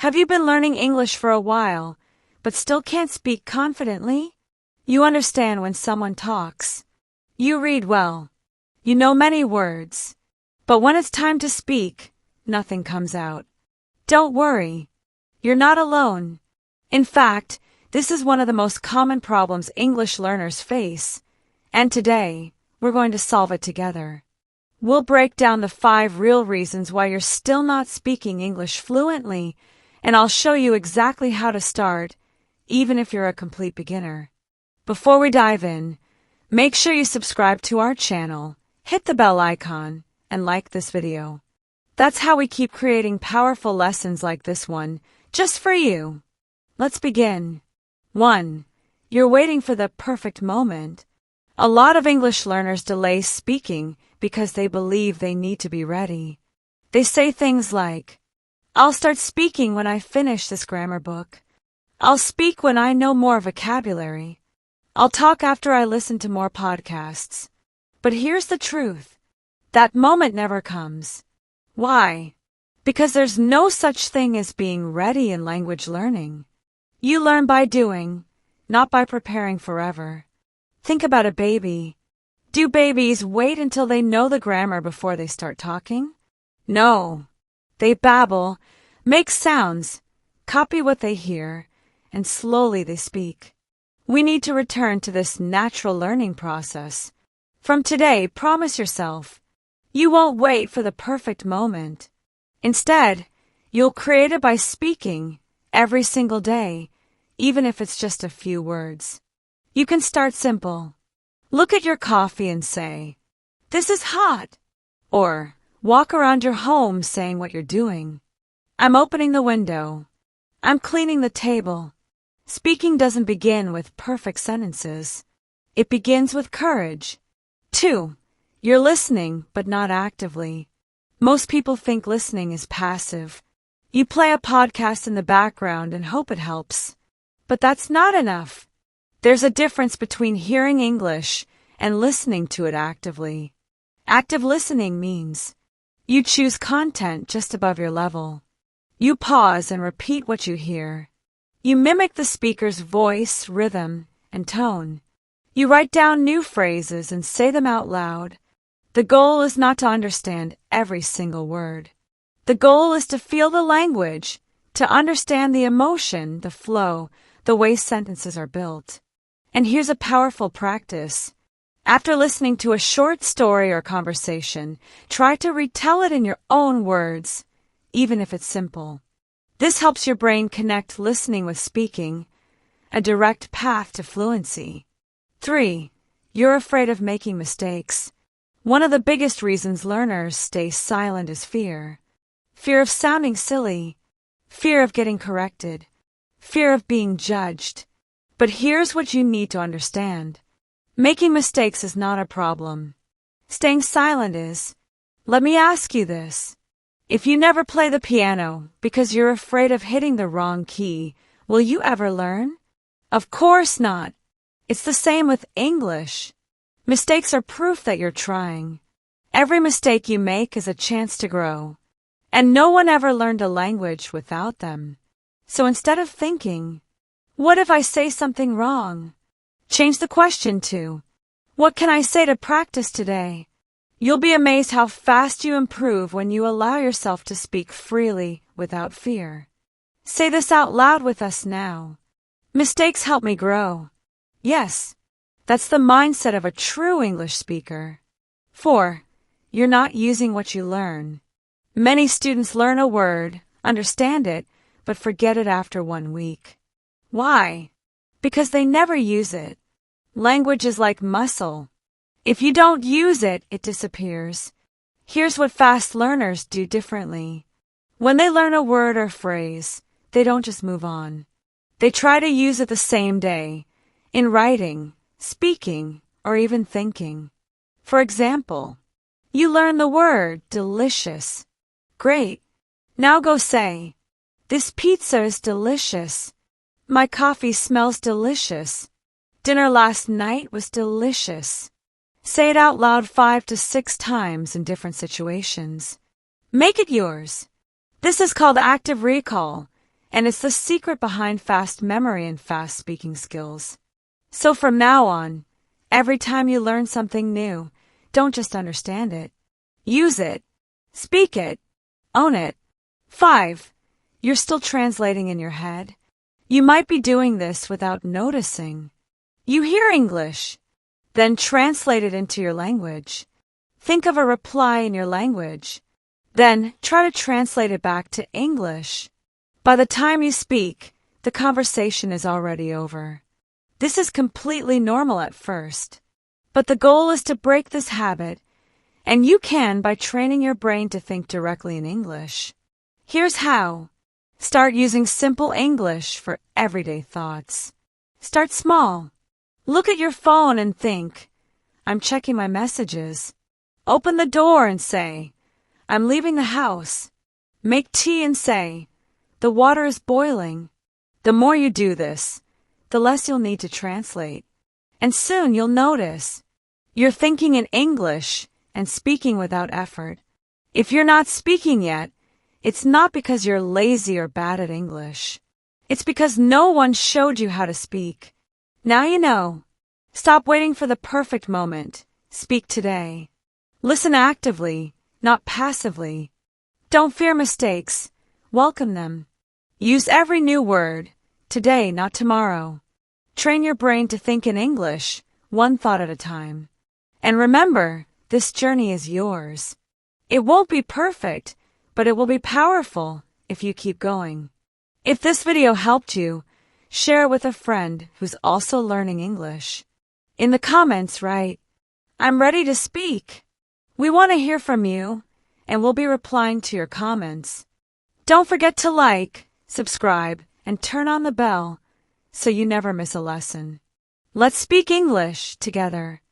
Have you been learning English for a while, but still can't speak confidently? You understand when someone talks. You read well. You know many words. But when it's time to speak, nothing comes out. Don't worry. You're not alone. In fact, this is one of the most common problems English learners face. And today, we're going to solve it together. We'll break down the 5 real reasons why you're still not speaking English fluently, and I'll show you exactly how to start, even if you're a complete beginner. Before we dive in, make sure you subscribe to our channel, hit the bell icon, and like this video. That's how we keep creating powerful lessons like this one, just for you. Let's begin. 1. You're waiting for the perfect moment. A lot of English learners delay speaking because they believe they need to be ready. They say things like, I'll start speaking when I finish this grammar book. I'll speak when I know more vocabulary. I'll talk after I listen to more podcasts. But here's the truth. That moment never comes. Why? Because there's no such thing as being ready in language learning. You learn by doing, not by preparing forever. Think about a baby. Do babies wait until they know the grammar before they start talking? No. They babble, make sounds, copy what they hear, and slowly they speak. We need to return to this natural learning process. From today, promise yourself, you won't wait for the perfect moment. Instead, you'll create it by speaking every single day, even if it's just a few words. You can start simple. Look at your coffee and say, "This is hot." Or walk around your home saying what you're doing. "I'm opening the window." "I'm cleaning the table." Speaking doesn't begin with perfect sentences. It begins with courage. 2. You're listening, but not actively. Most people think listening is passive. You play a podcast in the background and hope it helps. But that's not enough. There's a difference between hearing English and listening to it actively. Active listening means you choose content just above your level. You pause and repeat what you hear. You mimic the speaker's voice, rhythm, and tone. You write down new phrases and say them out loud. The goal is not to understand every single word. The goal is to feel the language, to understand the emotion, the flow, the way sentences are built. And here's a powerful practice. After listening to a short story or conversation, try to retell it in your own words, even if it's simple. This helps your brain connect listening with speaking, a direct path to fluency. 3. You're afraid of making mistakes. One of the biggest reasons learners stay silent is fear. Fear of sounding silly, fear of getting corrected, fear of being judged. But here's what you need to understand. Making mistakes is not a problem. Staying silent is. Let me ask you this. If you never play the piano because you're afraid of hitting the wrong key, will you ever learn? Of course not. It's the same with English. Mistakes are proof that you're trying. Every mistake you make is a chance to grow. And no one ever learned a language without them. So instead of thinking, what if I say something wrong? Change the question to, what can I say to practice today? You'll be amazed how fast you improve when you allow yourself to speak freely without fear. Say this out loud with us now. Mistakes help me grow. Yes, that's the mindset of a true English speaker. 4. You're not using what you learn. Many students learn a word, understand it, but forget it after 1 week. Why? Because they never use it. Language is like muscle. If you don't use it, it disappears. Here's what fast learners do differently. When they learn a word or phrase, they don't just move on. They try to use it the same day, in writing, speaking, or even thinking. For example, you learn the word delicious. Great. Now go say, this pizza is delicious. My coffee smells delicious. Dinner last night was delicious. Say it out loud 5 to 6 times in different situations. Make it yours. This is called active recall, And it's the secret behind fast memory and fast speaking skills. So from now on, every time you learn something new, don't just understand it. Use it. Speak it. Own it. 5. You're still translating in your head. You might be doing this without noticing. You hear English, then translate it into your language. Think of a reply in your language, then try to translate it back to English. By the time you speak, the conversation is already over. This is completely normal at first, but the goal is to break this habit, and you can by training your brain to think directly in English. Here's how. Start using simple English for everyday thoughts. Start small. Look at your phone and think, I'm checking my messages. Open the door and say, I'm leaving the house. Make tea and say, the water is boiling. The more you do this, the less you'll need to translate. And soon you'll notice you're thinking in English and speaking without effort. If you're not speaking yet, it's not because you're lazy or bad at English. It's because no one showed you how to speak. Now you know. Stop waiting for the perfect moment. Speak today. Listen actively, not passively. Don't fear mistakes. Welcome them. Use every new word, today, not tomorrow. Train your brain to think in English, one thought at a time. And remember, this journey is yours. It won't be perfect, but it will be powerful if you keep going. If this video helped you, share it with a friend who's also learning English. In the comments, write, I'm ready to speak. We want to hear from you, and we'll be replying to your comments. Don't forget to like, subscribe, and turn on the bell so you never miss a lesson. Let's speak English together.